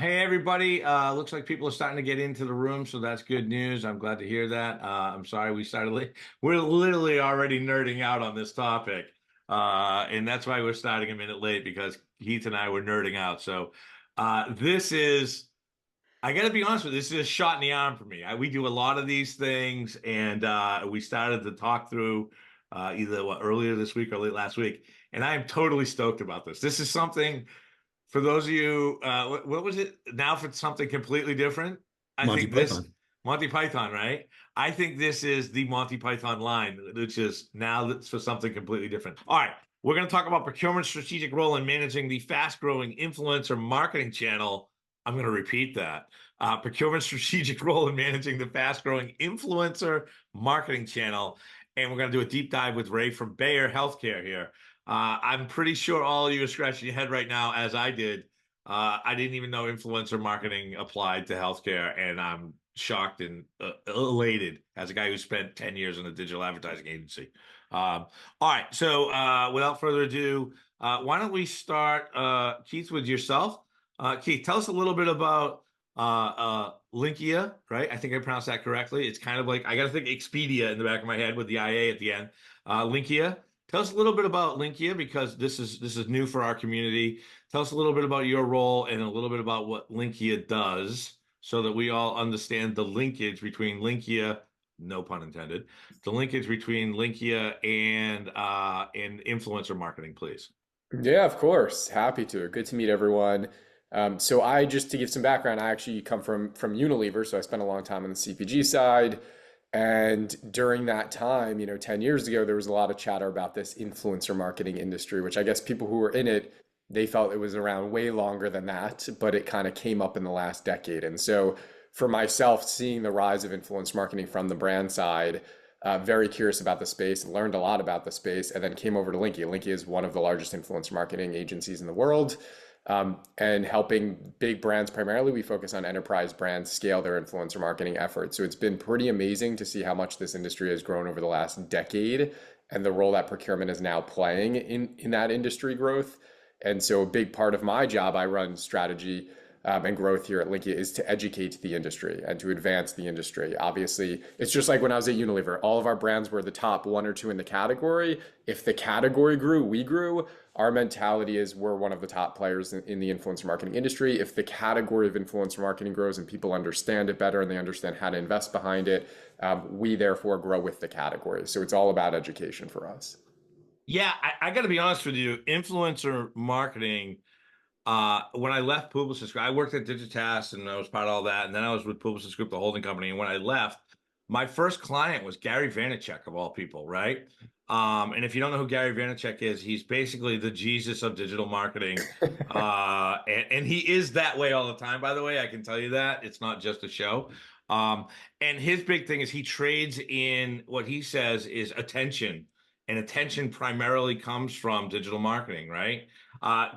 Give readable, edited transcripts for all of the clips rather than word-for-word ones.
Hey everybody, looks like people are starting to get into the room, so that's good news. I'm glad to hear that. I'm sorry we started late. We're literally already nerding out on this topic. And that's why we're starting a minute late because Heath and I were nerding out. So this is, I got to be honest with you, this is a shot in the arm for me. We do a lot of these things, and we started to talk through either earlier this week or late last week, and I am totally stoked about this. This is something for those of you, what was it? Now for something completely different. I Monty think this Python. Monty Python, right? I think this is the Monty Python line, which is now that's for something completely different. All right, we're going to talk about procurement strategic role in managing the fast-growing influencer marketing channel. I'm going to repeat that. Procurement strategic role in managing the fast-growing influencer marketing channel. And we're going to do a deep dive with Ray from Bayer Healthcare here. I'm pretty sure all of you are scratching your head right now, as I did. I didn't even know influencer marketing applied to healthcare, and I'm shocked and elated as a guy who spent 10 years in a digital advertising agency. All right, so without further ado, why don't we start, Keith, with yourself? Keith, tell us a little bit about Linqia, right? I think I pronounced that correctly. It's kind of like, I got to think Expedia in the back of my head with the IA at the end. Linqia. Tell us a little bit about Linqia because this is new for our community. Tell us a little bit about your role and a little bit about what Linqia does so that we all understand the linkage between Linqia, no pun intended, the linkage between Linqia and influencer marketing, please. Yeah, of course. Happy to. Good to meet everyone. So I just to give some background, I actually come from Unilever, so I spent a long time on the CPG side. And during that time, 10 years ago, there was a lot of chatter about this influencer marketing industry, which I guess people who were in it, they felt it was around way longer than that, but it kind of came up in the last decade. And so for myself, seeing the rise of influence marketing from the brand side, very curious about the space, learned a lot about the space, and then came over to Linqia. Linqia is one of the largest influencer marketing agencies in the world, and helping big brands primarily. We focus on enterprise brands scale their influencer marketing efforts. So it's been pretty amazing to see how much this industry has grown over the last decade and the role that procurement is now playing in that industry growth. And so a big part of my job, I run strategy and growth here at Linqia, is to educate the industry and to advance the industry. Obviously, it's just like when I was at Unilever. All of our brands were the top one or two in the category. If the category grew, we grew. Our mentality is we're one of the top players in the influencer marketing industry. If the category of influencer marketing grows and people understand it better and they understand how to invest behind it, we therefore grow with the category. So it's all about education for us. Yeah, I got to be honest with you. Influencer marketing. When I left Publicis Group, I worked at Digitas and I was part of all that. And then I was with Publicis Group, the holding company. And when I left, my first client was Gary Vaynerchuk of all people, right? And if you don't know who Gary Vaynerchuk is, he's basically the Jesus of digital marketing. And he is that way all the time, by the way. I can tell you that. It's not just a show. And his big thing is he trades in what he says is attention. And attention primarily comes from digital marketing, right?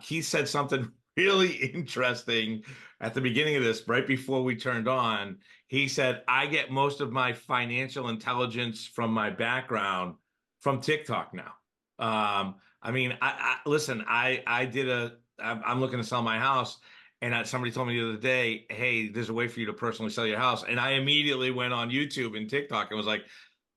He said something really interesting at the beginning of this, right before we turned on. He said, I get most of my financial intelligence from my background from TikTok now. I mean, listen, I'm looking to sell my house. And somebody told me the other day, hey, there's a way for you to personally sell your house. And I immediately went on YouTube and TikTok and was like,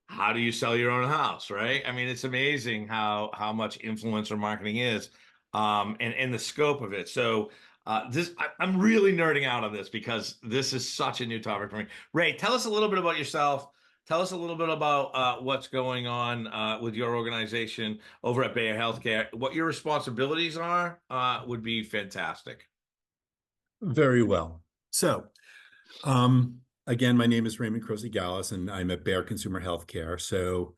how do you sell your own house, right? I mean, it's amazing how much influencer marketing is, and the scope of it. So I'm really nerding out on this because this is such a new topic for me. Ray, tell us a little bit about yourself. Tell us a little bit about what's going on with your organization over at Bayer Healthcare. What your responsibilities are would be fantastic. Very well. So, um, again, my name is Raymond Croce-Galis, and I'm at Bayer Consumer Healthcare. So,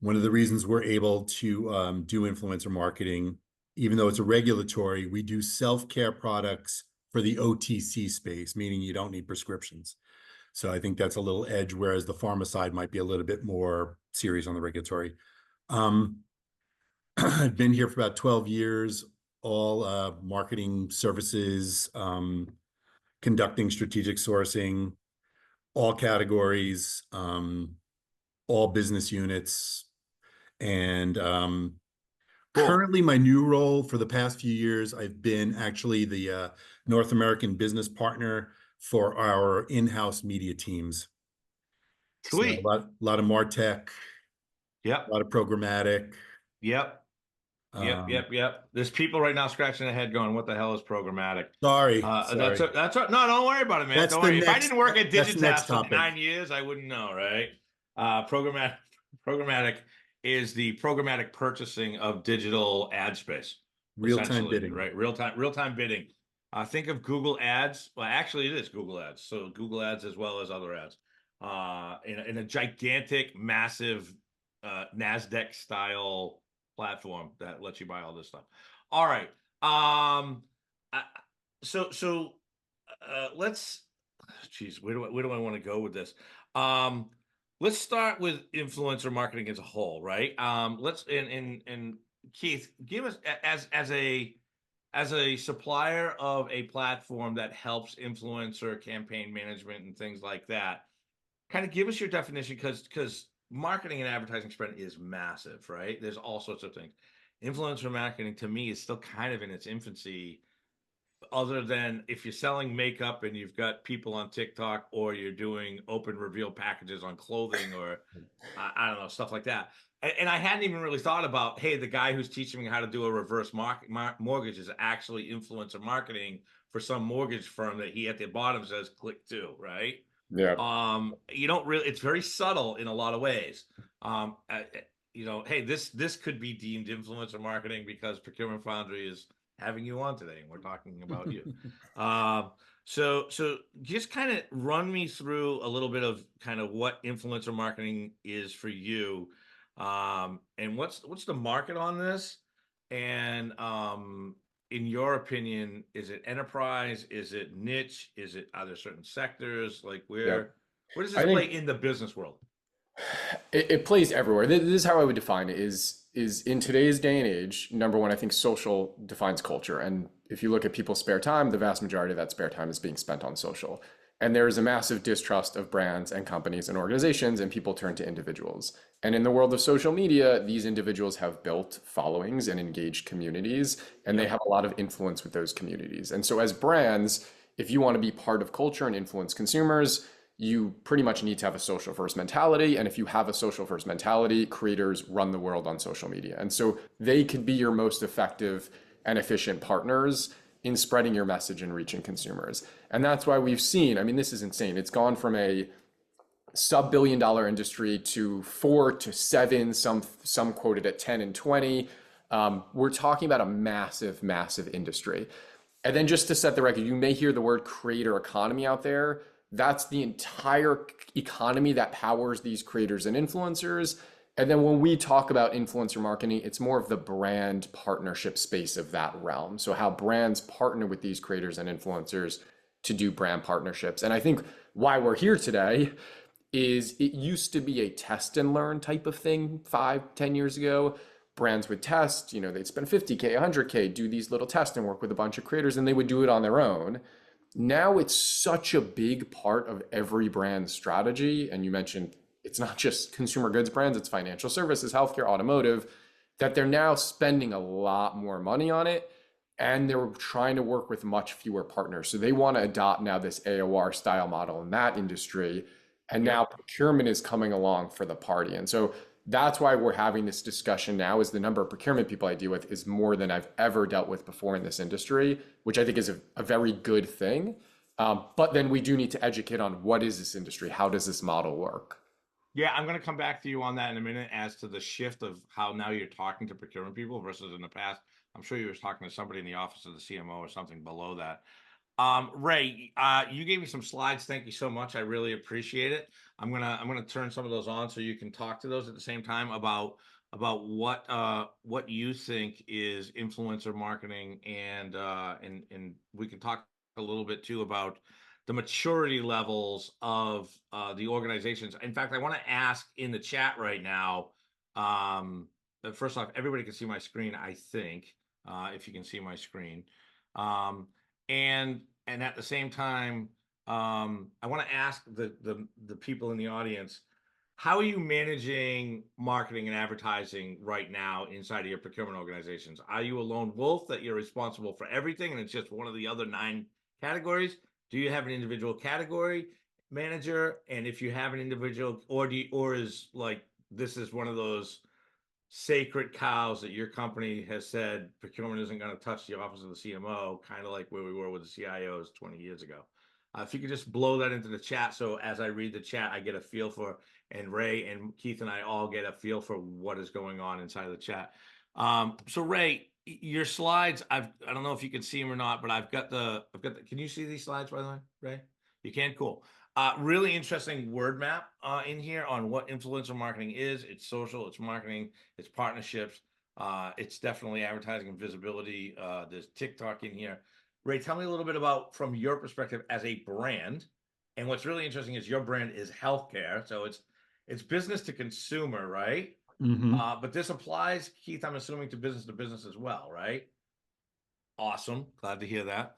one of the reasons we're able to do influencer marketing, even though it's a regulatory, we do self-care products for the OTC space, meaning you don't need prescriptions. So I think that's a little edge, whereas the pharma side might be a little bit more serious on the regulatory. Um, I've been here for about 12 years, all marketing services, conducting strategic sourcing, all categories, all business units. And Cool. currently my new role for the past few years, I've been actually the North American business partner for our in-house media teams. So a Sweet. lot of MarTech, a Yep. lot of programmatic. Yep. Um, Yep. There's people right now scratching their head going, what the hell is programmatic? sorry. No, don't worry about it, man. That's Don't the worry. If I next, didn't work at that's the next Digitask for topic. 9 years, I wouldn't know, right? Programmatic is the programmatic purchasing of digital ad space. Real-time Essentially, bidding. right? Real-time bidding. Think of Google Ads. Well, actually, it is Google Ads. So Google Ads as well as other ads. In a gigantic, massive NASDAQ style platform that lets you buy all this stuff. All right. Let's. Geez, where do I want to go with this? Let's start with influencer marketing as a whole, right? Let's and Keith, give us as a supplier of a platform that helps influencer campaign management and things like that. Kind of give us your definition, because marketing and advertising spend is massive, right? There's all sorts of things. Influencer marketing to me is still kind of in its infancy, other than if you're selling makeup and you've got people on TikTok, or you're doing open reveal packages on clothing, or I don't know, stuff like that. And I hadn't even really thought about, hey, the guy who's teaching me how to do a reverse mortgage is actually influencer marketing for some mortgage firm that he at the bottom says click to, right? Yeah. You don't really, it's very subtle in a lot of ways. Hey, this could be deemed influencer marketing because Procurement Foundry is having you on today and we're talking about you. So just kind of run me through a little bit of kind of what influencer marketing is for you, and what's the market on this, and in your opinion, is it enterprise? Is it niche? Are there certain sectors? Like Yeah. where does this I play think in the business world? it plays everywhere. This is how I would define it is in today's day and age, number one, I think social defines culture. And if you look at people's spare time, the vast majority of that spare time is being spent on social. And there's a massive distrust of brands and companies and organizations, and people turn to individuals. And in the world of social media, these individuals have built followings and engaged communities, and they have a lot of influence with those communities. And so as brands, if you want to be part of culture and influence consumers, you pretty much need to have a social first mentality. And if you have a social first mentality, creators run the world on social media. And so they could be your most effective and efficient partners in spreading your message and reaching consumers. And that's why we've seen, I mean, this is insane. It's gone from a sub-billion-dollar industry to 4 to 7, some quoted at 10 and 20. We're talking about a massive, massive industry. And then just to set the record, you may hear the word creator economy out there. That's the entire economy that powers these creators and influencers. And then when we talk about influencer marketing, it's more of the brand partnership space of that realm. So how brands partner with these creators and influencers to do brand partnerships. And I think why we're here today is it used to be a test and learn type of thing 5-10 years ago. Brands would test, they'd spend 50K, 100K, do these little tests and work with a bunch of creators, and they would do it on their own. Now it's such a big part of every brand strategy. And you mentioned it's not just consumer goods brands, it's financial services, healthcare, automotive, that they're now spending a lot more money on it. And they're trying to work with much fewer partners. So they want to adopt now this AOR style model in that industry. And now procurement is coming along for the party. And so that's why we're having this discussion now, is the number of procurement people I deal with is more than I've ever dealt with before in this industry, which I think is a very good thing. But then we do need to educate on what is this industry? How does this model work? Yeah, I'm going to come back to you on that in a minute as to the shift of how now you're talking to procurement people versus in the past. I'm sure you were talking to somebody in the office of the CMO or something below that. Ray, you gave me some slides. Thank you so much. I really appreciate it. I'm gonna turn some of those on so you can talk to those at the same time about what you think is influencer marketing, and we can talk a little bit too about the maturity levels of the organizations. In fact, I want to ask in the chat right now. First off, everybody can see my screen, I think, if you can see my screen. And at the same time, I want to ask the people in the audience, how are you managing marketing and advertising right now inside of your procurement organizations? Are you a lone wolf that you're responsible for everything, and it's just one of the other 9 categories? Do you have an individual category manager? And if you have an individual, or is like this is one of those sacred cows that your company has said procurement isn't going to touch the office of the CMO, kind of like where we were with the CIOs 20 years ago. If you could just blow that into the chat, so as I read the chat, I get a feel for, and Ray and Keith and I all get a feel for what is going on inside of the chat. So Ray, your slides, I don't know if you can see them or not, but I've got the, can you see these slides, by the way, Ray? You can? Cool. Really interesting word map in here on what influencer marketing is. It's social, it's marketing, it's partnerships. It's definitely advertising and visibility. There's TikTok in here. Ray, tell me a little bit about, from your perspective as a brand. And what's really interesting is your brand is healthcare. So it's business to consumer, right? But this applies, Keith, I'm assuming, to business as well, right? Awesome. Glad to hear that.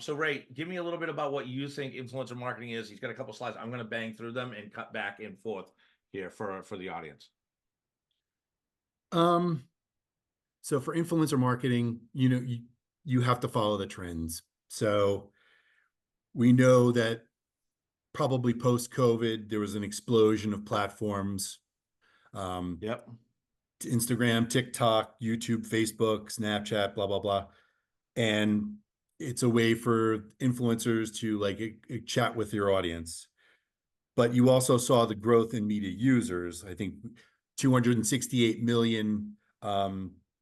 So Ray, give me a little bit about what you think influencer marketing is. He's got a couple slides. I'm going to bang through them and cut back and forth here for the audience. So for influencer marketing, you have to follow the trends. So we know that probably post-COVID, there was an explosion of platforms. Yep. Instagram, TikTok, YouTube, Facebook, Snapchat, blah, blah, blah. And it's a way for influencers to like chat with your audience. But you also saw the growth in media users. I think 268 million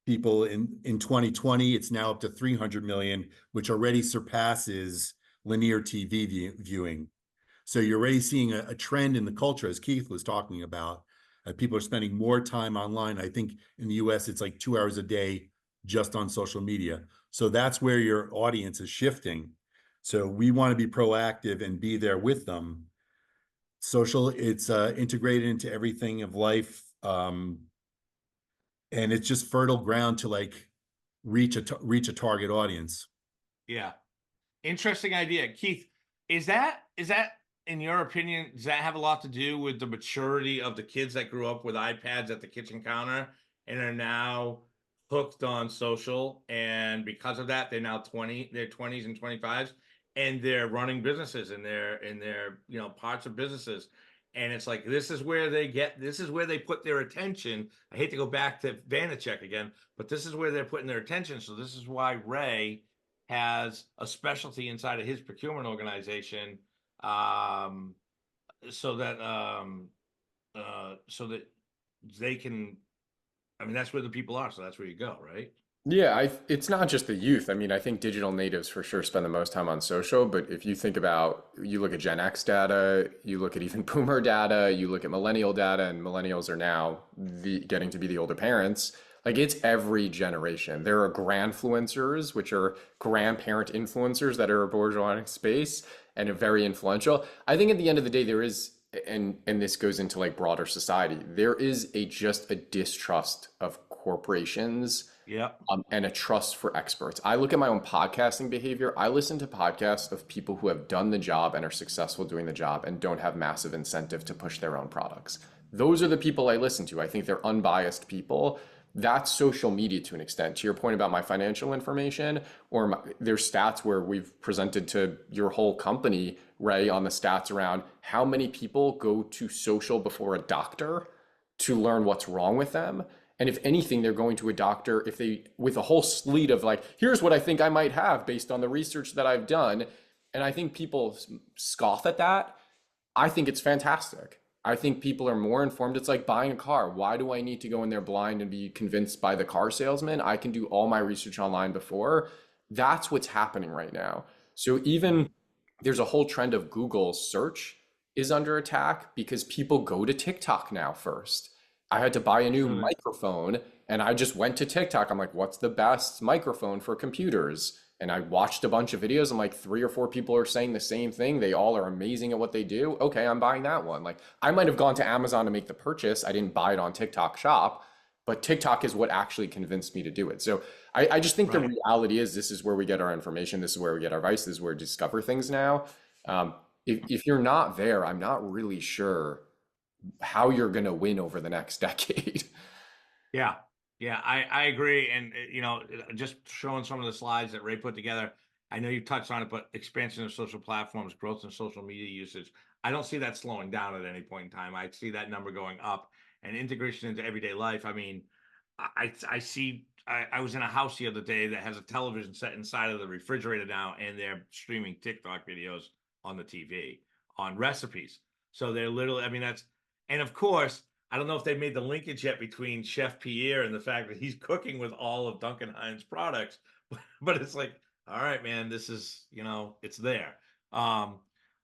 people in 2020. It's now up to 300 million, which already surpasses linear TV viewing. So you're already seeing a trend in the culture, as Keith was talking about. People are spending more time online. I think in the US, it's like 2 hours a day just on social media. So that's where your audience is shifting. So we want to be proactive and be there with them. Social, it's integrated into everything of life. And it's just fertile ground to like reach a target audience. Yeah. Interesting idea. Keith, is that in your opinion, does that have a lot to do with the maturity of the kids that grew up with iPads at the kitchen counter and are now hooked on social? And because of that, they're now their 20s and 25s, and they're running businesses in their parts of businesses. And it's like, this is where they put their attention. I hate to go back to Vanacek again, but this is where they're putting their attention. So this is why Ray has a specialty inside of his procurement organization, so that they can, I mean, that's where the people are, so that's where you go, right? Yeah, it's not just the youth. I mean, I think digital natives for sure spend the most time on social, but if you think about, you look at Gen X data, you look at even Boomer data, you look at millennial data, and millennials are now getting to be the older parents. Like, it's every generation. There are grandfluencers, which are grandparent influencers that are a bourgeois space and are very influential. I think at the end of the day, there is, and this goes into like broader society, there is just a distrust of corporations. Yeah. And a trust for experts. I look at my own podcasting behavior. I listen to podcasts of people who have done the job and are successful doing the job and don't have massive incentive to push their own products. Those are the people I listen to. I think they're unbiased people. That's social media to an extent. To your point about my financial information, or there's stats where we've presented to your whole company, Ray, on the stats around how many people go to social before a doctor to learn what's wrong with them. And if anything, they're going to a doctor with a whole slew of like, here's what I think I might have based on the research that I've done. And I think people scoff at that. I think it's fantastic. I think people are more informed. It's like buying a car. Why do I need to go in there blind and be convinced by the car salesman? I can do all my research online before. That's what's happening right now. So even there's a whole trend of Google search is under attack because people go to TikTok now first. I had to buy a new microphone and I just went to TikTok. I'm like, what's the best microphone for computers? And I watched a bunch of videos. I'm like, 3 or 4 people are saying the same thing. They all are amazing at what they do. Okay, I'm buying that one. Like, I might have gone to Amazon to make the purchase. I didn't buy it on TikTok Shop, but TikTok is what actually convinced me to do it. So I just think the reality is this is where we get our information. This is where we get our advice. This is where we discover things now. If you're not there, I'm not really sure how you're going to win over the next decade. Yeah. I agree. And, just showing some of the slides that Ray put together, I know you touched on it, but expansion of social platforms, growth in social media usage. I don't see that slowing down at any point in time. I see that number going up, and integration into everyday life. I mean, I see. I was in a house the other day that has a television set inside of the refrigerator now, and they're streaming TikTok videos on the TV on recipes. So they're literally. I mean, that's and of course. I don't know if they've made the linkage yet between Chef Pierre and the fact that he's cooking with all of Duncan Hines products, but it's like, all right, man, this is, it's there. All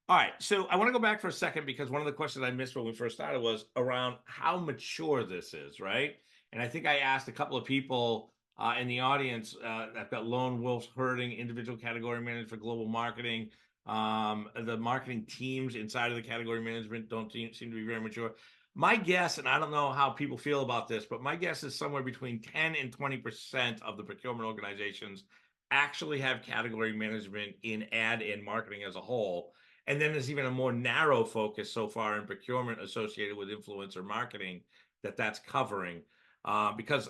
right, so I want to go back for a second because one of the questions I missed when we first started was around how mature this is, right? And I think I asked a couple of people in the audience. I've got Lone Wolf Herding, individual category manager for global marketing. The marketing teams inside of the category management don't seem to be very mature. My guess, and I don't know how people feel about this, but my guess is somewhere between 10 and 20% of the procurement organizations actually have category management in ad and marketing as a whole. And then there's even a more narrow focus so far in procurement associated with influencer marketing that's covering. Because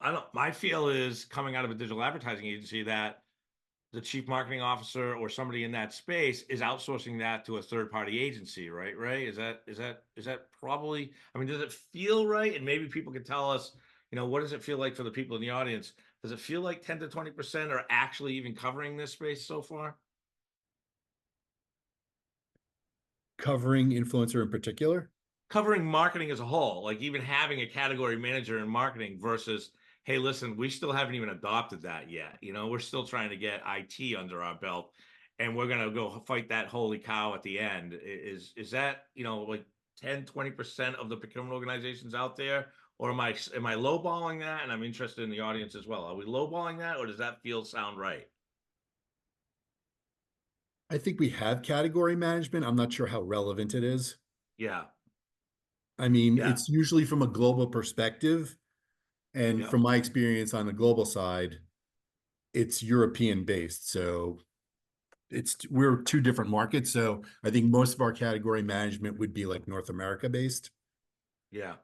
I don't, my feel is coming out of a digital advertising agency that the chief marketing officer or somebody in that space is outsourcing that to a third party agency, right? Right? Is that probably, I mean, does it feel right? And maybe people can tell us, what does it feel like for the people in the audience? Does it feel like 10 to 20% are actually even covering this space so far? Covering influencer in particular? Covering marketing as a whole, like even having a category manager in marketing versus, hey, listen, we still haven't even adopted that yet. We're still trying to get IT under our belt, and we're gonna go fight that holy cow at the end. Is that like 10-20% of the procurement organizations out there, or am I lowballing that? And I'm interested in the audience as well. Are we lowballing that, or does that sound right? I think we have category management. I'm not sure how relevant it is. Yeah, I mean, yeah, it's usually from a global perspective. And yeah. from my experience on the global side, it's European based. So we're two different markets. So I think most of our category management would be like North America based. Yeah.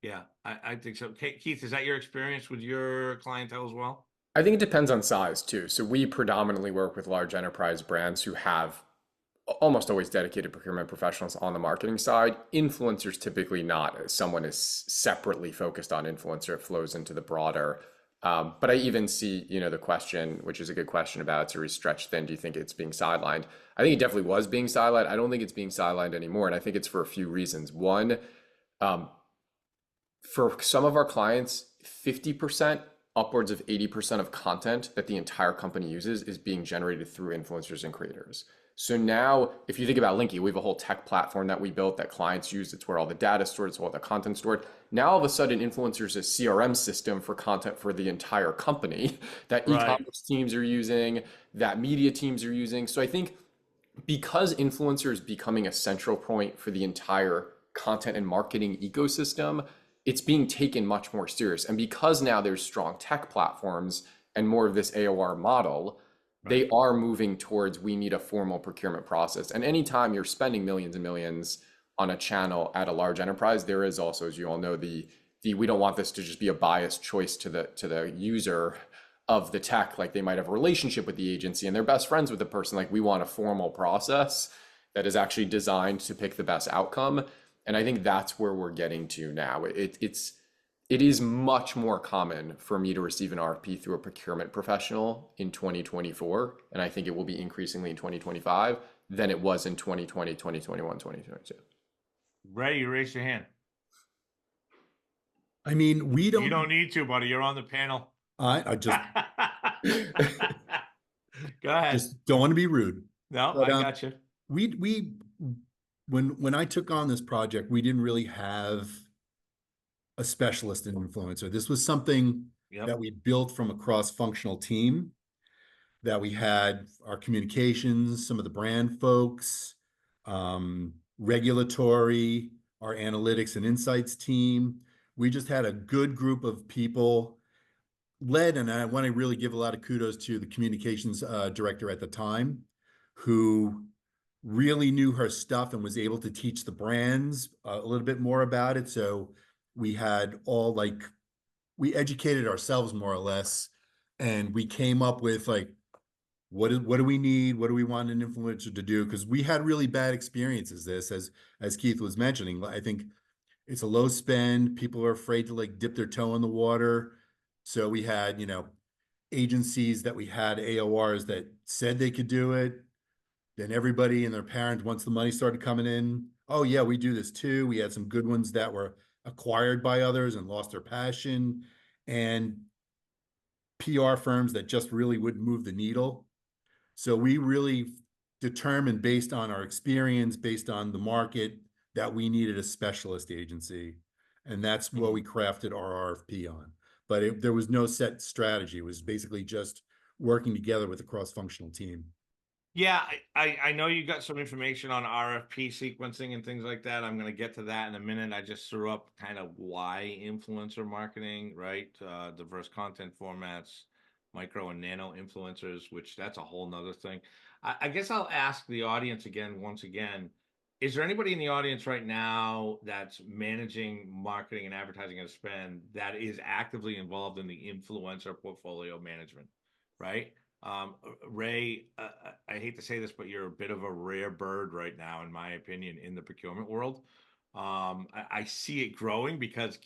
Yeah, I think so. Keith, is that your experience with your clientele as well? I think it depends on size too. So we predominantly work with large enterprise brands who have almost always dedicated procurement professionals on the marketing side. Influencers typically not. Someone is separately focused on influencer. It flows into the broader. But I even see, the question, which is a good question about to stretch thin. Do you think it's being sidelined? I think it definitely was being sidelined. I don't think it's being sidelined anymore. And I think it's for a few reasons. One, for some of our clients, 50%, upwards of 80% of content that the entire company uses is being generated through influencers and creators. So now, if you think about Linqia, we have a whole tech platform that we built that clients use. It's where all the data is stored, it's where all the content stored. Now, all of a sudden, influencers is a CRM system for content for the entire company that Right. e-commerce teams are using, that media teams are using. So I think because influencer is becoming a central point for the entire content and marketing ecosystem, it's being taken much more serious. And because now there's strong tech platforms and more of this AOR model, they are moving towards we need a formal procurement process. And anytime you're spending millions and millions on a channel at a large enterprise, there is also, as you all know, the we don't want this to just be a biased choice to the user of the tech. Like they might have a relationship with the agency and they're best friends with the person. Like we want a formal process that is actually designed to pick the best outcome. And I think that's where we're getting to now. It is much more common for me to receive an RFP through a procurement professional in 2024, and I think it will be increasingly in 2025 than it was in 2020, 2021, 2022. Ray, you raise your hand. I mean, we You don't. don't need to, buddy. You're on the panel. I just Go ahead. just don't want to be rude. No, But, I got you. we when I took on this project, we didn't really have a specialist in influencer. This was something Yep. that we built from a cross-functional team, that we had our communications, some of the brand folks, regulatory, our analytics and insights team. We just had a good group of people led, and I want to really give a lot of kudos to the communications director at the time, who really knew her stuff and was able to teach the brands a little bit more about it. So we had we educated ourselves more or less, and we came up with what do we need? What do we want an influencer to do? Because we had really bad experiences. As Keith was mentioning, I think it's a low spend. People are afraid to like dip their toe in the water. So we had, agencies that we had AORs that said they could do it. Then everybody and their parents, once the money started coming in, oh yeah, we do this too. We had some good ones that were acquired by others and lost their passion, and PR firms that just really wouldn't move the needle. So we really determined based on our experience, based on the market, that we needed a specialist agency. And that's what we crafted our RFP on. But there was no set strategy. It was basically just working together with a cross-functional team. Yeah, I know you got some information on RFP sequencing and things like that. I'm going to get to that in a minute. I just threw up kind of why influencer marketing, right? Diverse content formats, micro and nano influencers, which that's a whole nother thing. I guess I'll ask the audience again, once again, is there anybody in the audience right now that's managing marketing and advertising and spend that is actively involved in the influencer portfolio management, right? Ray, I hate to say this, but you're a bit of a rare bird right now, in my opinion, in the procurement world. I see it growing because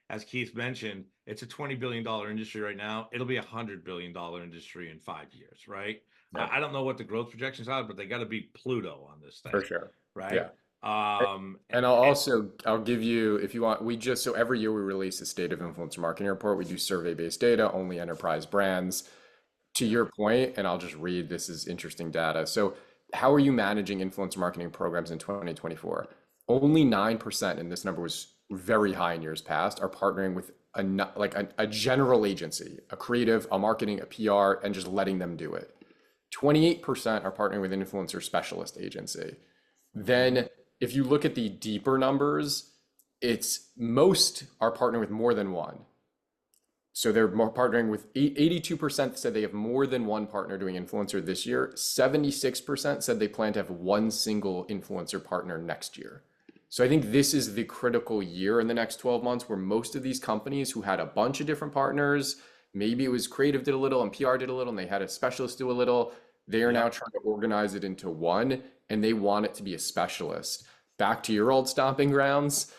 as Keith mentioned, it's a $20 billion industry right now. It'll be a $100 billion industry in 5 years, right? Yeah, I don't know what the growth projections are, but they got to be Pluto on this thing, for sure. right? Yeah. And And I'll give you, if you want, so every year we release a state of influencer marketing report. We do survey-based data, only enterprise brands. To your point, and I'll just read, this is interesting data. So how are you managing influencer marketing programs in 2024? Only 9%, and this number was very high in years past, are partnering with a general agency, a creative, a marketing, a PR, and just letting them do it. 28% are partnering with an influencer specialist agency. Then if you look at the deeper numbers, it's most are partnering with more than one. So they're more partnering with 82% said they have more than one partner doing influencer this year. 76% said they plan to have one single influencer partner next year. So I think this is the critical year in the next 12 months where most of these companies who had a bunch of different partners, maybe it was creative did a little and PR did a little and they had a specialist do a little, they are now trying to organize it into one and they want it to be a specialist. Back to your old stomping grounds,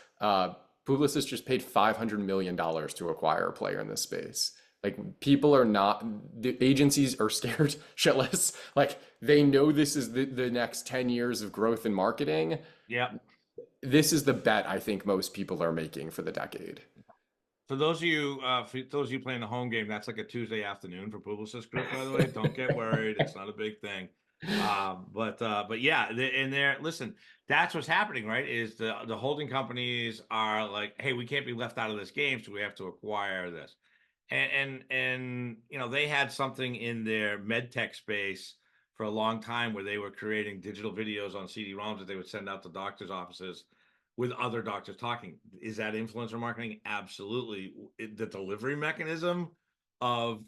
Publicis just paid $500 million to acquire a player in this space. Like people are not, the agencies are scared shitless. Like they know this is the next 10 years of growth in marketing. yeah. This is the bet I think most people are making for the decade. For those of you playing the home game, that's like a Tuesday afternoon for Publicis Group, by the way. Don't get worried; it's not a big thing. But yeah, and there. Listen, that's what's happening, right? Is the holding companies are like, hey, we can't be left out of this game, so we have to acquire this. And they had something in their med tech space for a long time where they were creating digital videos on CD-ROMs that they would send out to doctors' offices with other doctors talking. Is that influencer marketing? Absolutely. The delivery mechanism of,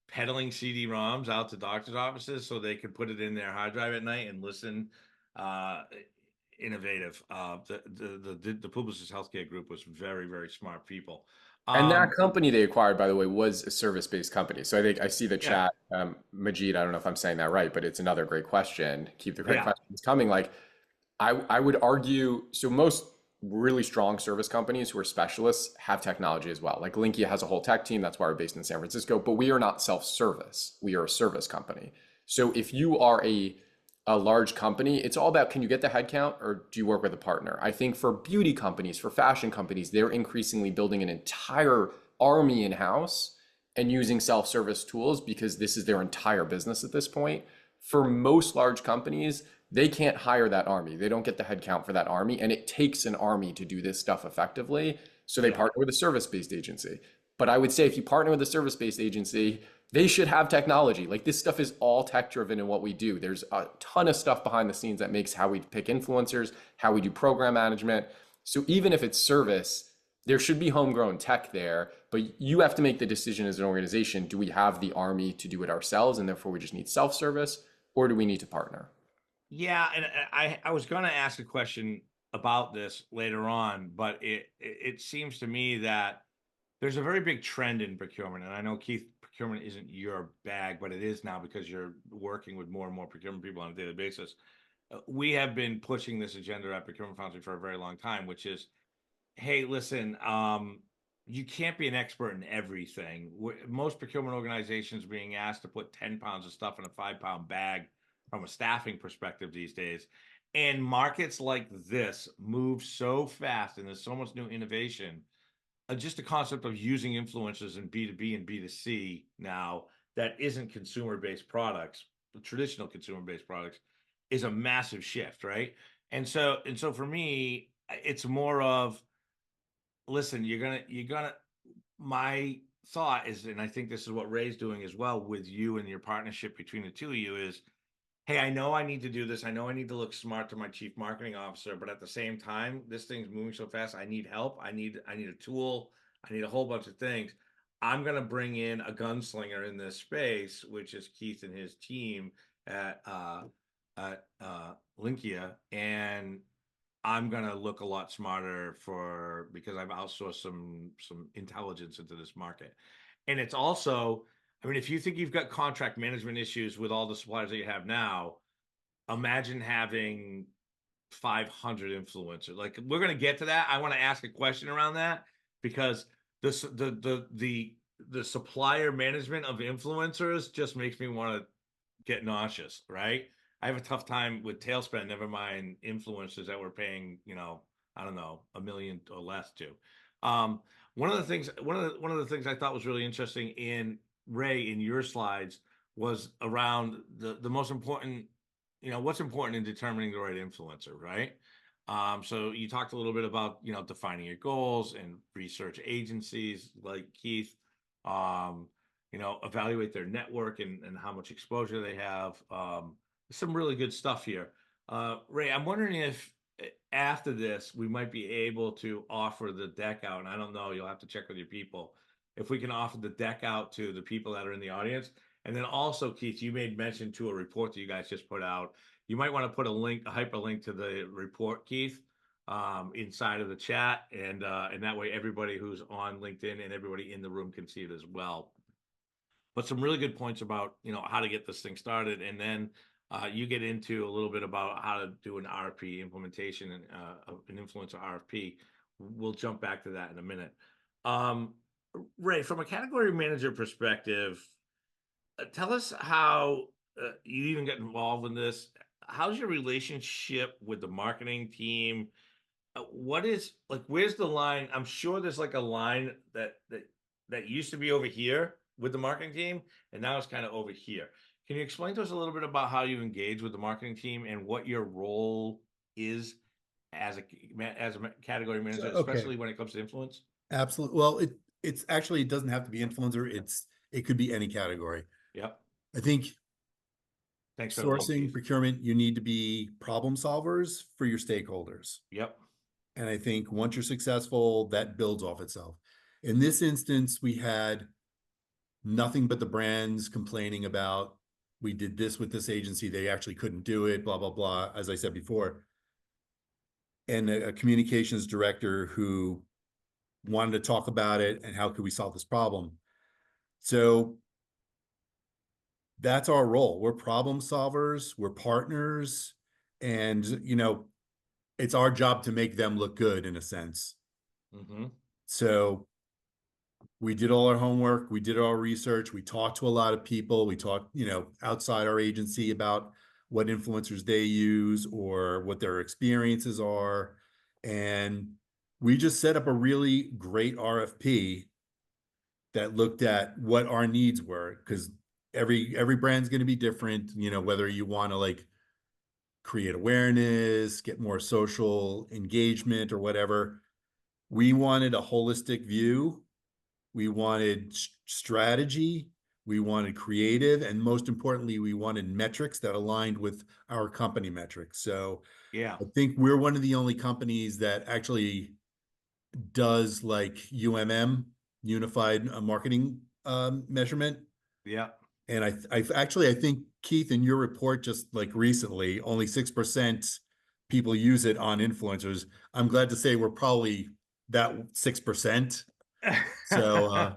peddling CD-ROMs out to doctors' offices so they could put it in their hard drive at night and listen. Innovative. The Publicis Healthcare Group was very, very smart people. And that company they acquired, by the way, was a service-based company. So I think I see the Yeah. chat, Majid, I don't know if I'm saying that right, but it's another great question. Keep the great Yeah. questions coming. Like I would argue, so most really strong service companies who are specialists have technology as well. Like Linqia has a whole tech team. That's why we're based in San Francisco, but we are not self-service. We are a service company. So if you are a large company, it's all about, can you get the headcount or do you work with a partner? I think for beauty companies, for fashion companies, they're increasingly building an entire army in-house and using self-service tools because this is their entire business at this point. For most large companies, they can't hire that army. They don't get the headcount for that army. And it takes an army to do this stuff effectively. So they partner with a service-based agency. But I would say if you partner with a service-based agency, they should have technology. Like this stuff is all tech driven in what we do. There's a ton of stuff behind the scenes that makes how we pick influencers, how we do program management. So even if it's service, there should be homegrown tech there, but you have to make the decision as an organization. Do we have the army to do it ourselves and therefore we just need self-service, or do we need to partner? Yeah, and I was going to ask a question about this later on, but it seems to me that there's a very big trend in procurement, and I know, Keith, procurement isn't your bag, but it is now because you're working with more and more procurement people on a daily basis. We have been pushing this agenda at Procurement Foundry for a very long time, which is, hey, listen, you can't be an expert in everything. Most procurement organizations are being asked to put 10 pounds of stuff in a 5-pound bag from a staffing perspective these days. And markets like this move so fast, and there's so much new innovation. Just the concept of using influencers in B2B and B2C now that isn't consumer-based products, the traditional consumer-based products, is a massive shift, right? And so for me, it's more of, listen, you're gonna my thought is, and I think this is what Ray's doing as well with you and your partnership between the two of you, is, hey, I know I need to do this. I know I need to look smart to my chief marketing officer, but at the same time, this thing's moving so fast. I need help. I need a tool. I need a whole bunch of things. I'm gonna bring in a gunslinger in this space, which is Keith and his team at Linqia, and I'm gonna look a lot smarter because I've outsourced some intelligence into this market. And it's also, I mean, if you think you've got contract management issues with all the suppliers that you have now, imagine having 500 influencers. Like, we're gonna get to that. I want to ask a question around that, because the supplier management of influencers just makes me want to get nauseous, right? I have a tough time with tailspend, never mind influencers that we're paying, I don't know, $1 million or less to. One of the things I thought was really interesting in Ray, in your slides, was around the most important, what's important in determining the right influencer, right? So you talked a little bit about, defining your goals and research agencies like Keith, evaluate their network and how much exposure they have. Some really good stuff here. Ray, I'm wondering if after this, we might be able to offer the deck out, and I don't know, you'll have to check with your people, if we can offer the deck out to the people that are in the audience. And then also, Keith, you made mention to a report that you guys just put out. You might want to put a hyperlink to the report, Keith, inside of the chat, and that way everybody who's on LinkedIn and everybody in the room can see it as well. But some really good points about, how to get this thing started. And then you get into a little bit about how to do an RFP implementation and an influencer RFP. We'll jump back to that in a minute. Ray, from a category manager perspective, tell us how you even get involved in this. How's your relationship with the marketing team? What is, like, where's the line? I'm sure there's like a line that used to be over here with the marketing team, and now it's kind of over here. Can you explain to us a little bit about how you engage with the marketing team and what your role is as a category manager, especially when it comes to influence? Absolutely. Well, it's actually, it doesn't have to be influencer. It could be any category. Yep. I think Thanks for sourcing, procurement, you need to be problem solvers for your stakeholders. Yep. And I think once you're successful, that builds off itself. In this instance, we had nothing but the brands complaining about, we did this with this agency, they actually couldn't do it, blah, blah, blah, as I said before. And a communications director who wanted to talk about it and how could we solve this problem. So that's our role. We're problem solvers, we're partners, and it's our job to make them look good in a sense. Mm-hmm. So we did all our homework, we did our research, we talked to a lot of people, we talked, outside our agency about what influencers they use or what their experiences are. And we just set up a really great RFP that looked at what our needs were, because every brand's going to be different, whether you want to like create awareness, get more social engagement or whatever. We wanted a holistic view. We wanted strategy. We wanted creative. And most importantly, we wanted metrics that aligned with our company metrics. So yeah, I think we're one of the only companies that actually does like UMM, Unified Marketing Measurement. Yeah. And I think, Keith, in your report just like recently, only 6% people use it on influencers. I'm glad to say we're probably that 6%. So,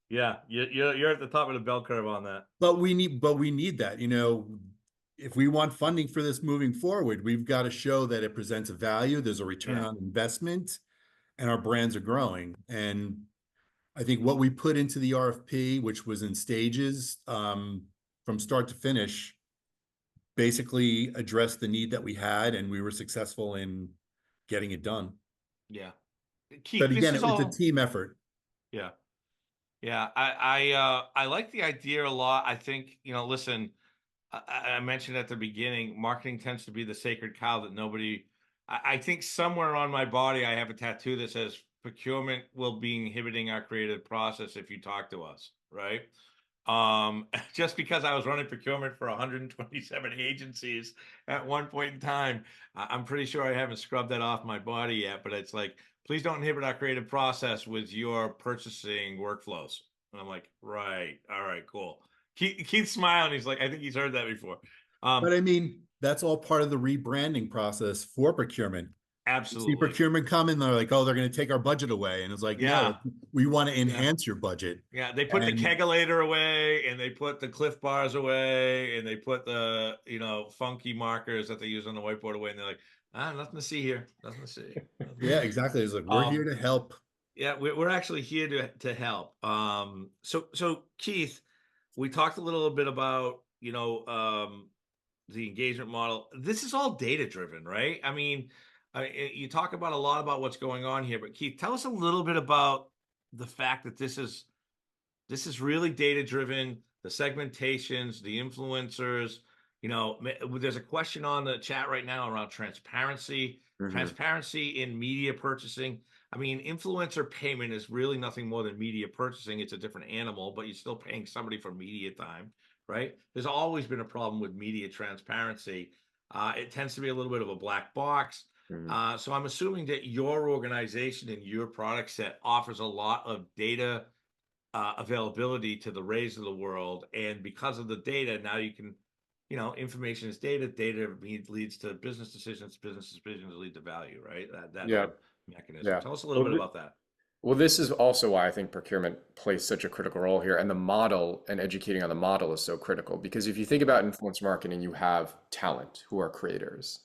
Yeah, you're at the top of the bell curve on that. but we need that, if we want funding for this moving forward, we've got to show that it presents a value, there's a return Yeah. on investment, and our brands are growing. And I think what we put into the RFP, which was in stages, from start to finish, basically addressed the need that we had, and we were successful in getting it done. Yeah. But Keith, this again, is it was a all. team effort. Yeah. Yeah. I like the idea a lot. I think, listen, I mentioned at the beginning, marketing tends to be the sacred cow that nobody. I think somewhere on my body, I have a tattoo that says procurement will be inhibiting our creative process if you talk to us, right? Just because I was running procurement for 127 agencies at one point in time, I'm pretty sure I haven't scrubbed that off my body yet, but it's like, please don't inhibit our creative process with your purchasing workflows. And I'm like, right, all right, cool. Keith's smiling. He's like, I think he's heard that before. But I mean, that's all part of the rebranding process for procurement. You see Absolutely. procurement come in, they're like, oh, they're going to take our budget away. And it's like, no, Yeah. we want to Yeah. enhance your budget. Yeah, they put the And kegulator away, and they put the Cliff Bars away, and they put the funky markers that they use on the whiteboard away, and they're like, nothing to see here, nothing to see. Nothing to yeah, see. exactly. It's like, we're here to help. Yeah, we're actually here to help. So Keith, we talked a little bit about the engagement model. This is all data driven, right? I mean, you talk about a lot about what's going on here, but Keith, tell us a little bit about the fact that this is really data driven, the segmentations, the influencers. There's a question on the chat right now around transparency, transparency in media purchasing. I mean, influencer payment is really nothing more than media purchasing. It's a different animal, but you're still paying somebody for media time, right? There's always been a problem with media transparency. It tends to be a little bit of a black box. So I'm assuming that your organization and your product set offers a lot of data availability to the Rays of the world. And because of the data, now you can, information is data, data leads to business decisions lead to value, right? That's Yeah. the mechanism. Yeah. Tell us a little bit about that. Well, this is also why I think procurement plays such a critical role here. And the model and educating on the model is so critical, because if you think about influence marketing, you have talent who are creators.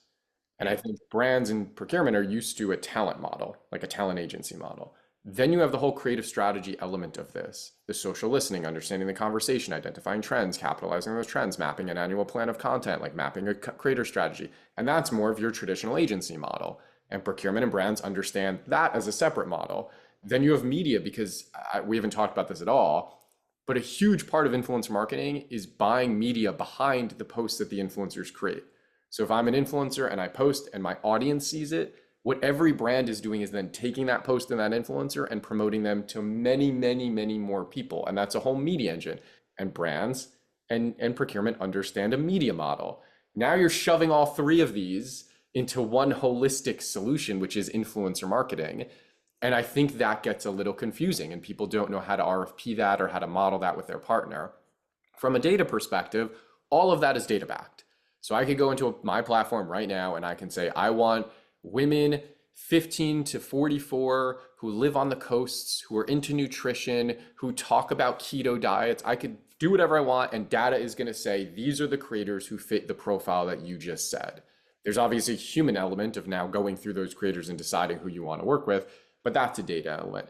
And I think brands and procurement are used to a talent model, like a talent agency model. Then you have the whole creative strategy element of this, the social listening, understanding the conversation, identifying trends, capitalizing on those trends, mapping an annual plan of content, like mapping a creator strategy. And that's more of your traditional agency model. And procurement and brands understand that as a separate model. Then you have media, because we haven't talked about this at all, but a huge part of influencer marketing is buying media behind the posts that the influencers create. So if I'm an influencer and I post and my audience sees it, what every brand is doing is then taking that post and that influencer and promoting them to many, many, many more people. And that's a whole media engine. And brands and procurement understand a media model. Now you're shoving all three of these into one holistic solution, which is influencer marketing. And I think that gets a little confusing, and people don't know how to RFP that or how to model that with their partner. From a data perspective, all of that is data backed. So I could go into my platform right now and I can say, I want women 15 to 44 who live on the coasts, who are into nutrition, who talk about keto diets. I could do whatever I want, and data is going to say, these are the creators who fit the profile that you just said. There's obviously a human element of now going through those creators and deciding who you want to work with, but that's a data element.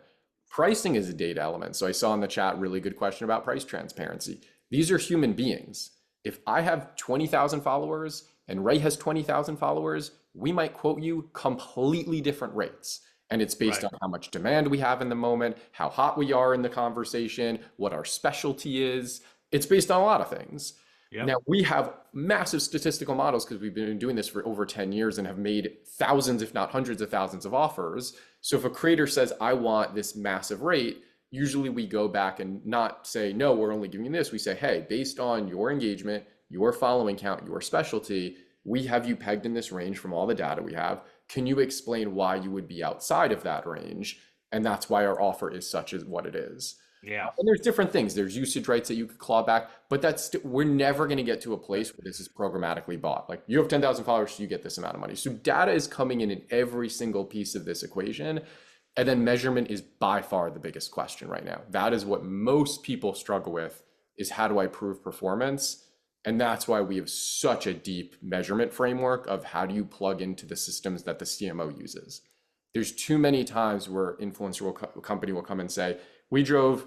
Pricing is a data element. So I saw in the chat, really good question about price transparency. These are human beings. If I have 20,000 followers and Ray has 20,000 followers, we might quote you completely different rates. And it's based on how much demand we have in the moment, how hot we are in the conversation, what our specialty is. It's based on a lot of things. Yep. Now, we have massive statistical models because we've been doing this for over 10 years and have made thousands, if not hundreds of thousands of offers. So if a creator says, I want this massive rate, usually we go back and not say, no, we're only giving you this. We say, hey, based on your engagement, your following count, your specialty, we have you pegged in this range from all the data we have. Can you explain why you would be outside of that range? And that's why our offer is such as what it is. Yeah. And there's different things. There's usage rights that you could claw back, but we're never going to get to a place where this is programmatically bought. Like, you have 10,000 followers, so you get this amount of money. So data is coming in every single piece of this equation. And then measurement is by far the biggest question right now. That is what most people struggle with, is how do I prove performance? And that's why we have such a deep measurement framework of how do you plug into the systems that the CMO uses. There's too many times where company will come and say, we drove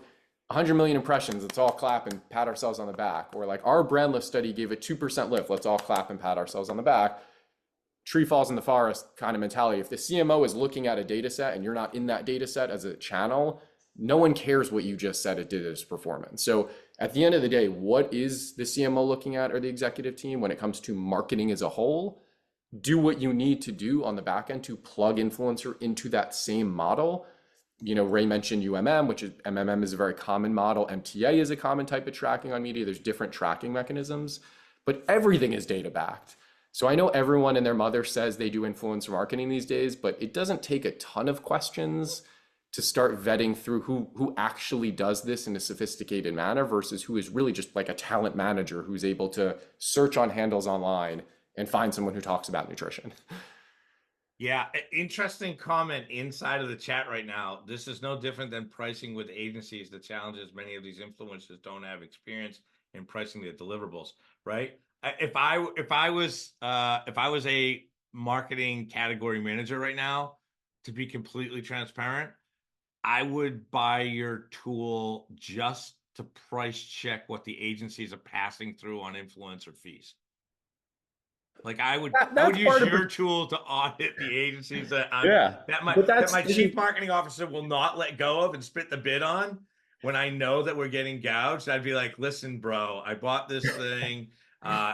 100 million impressions, let's all clap and pat ourselves on the back. Or like, our brand lift study gave a 2% lift, let's all clap and pat ourselves on the back. Tree falls in the forest kind of mentality. If the CMO is looking at a data set and you're not in that data set as a channel, no one cares what you just said it did as performance. So at the end of the day, what is the CMO looking at, or the executive team, when it comes to marketing as a whole? Do what you need to do on the back end to plug influencer into that same model. You know, Ray mentioned UMM, which is MMM is a very common model. MTA is a common type of tracking on media. There's different tracking mechanisms, but everything is data backed. So I know everyone and their mother says they do influencer marketing these days, but it doesn't take a ton of questions to start vetting through who actually does this in a sophisticated manner versus who is really just like a talent manager who's able to search on handles online and find someone who talks about nutrition. Yeah, interesting comment inside of the chat right now. This is no different than pricing with agencies. The challenge is many of these influencers don't have experience in pricing their deliverables, right? If I was a marketing category manager right now, to be completely transparent, I would buy your tool just to price check what the agencies are passing through on influencer fees. Like I would use your tool to audit the agencies that my chief marketing officer will not let go of and spit the bid on when I know that we're getting gouged. I'd be like, listen, bro, I bought this thing.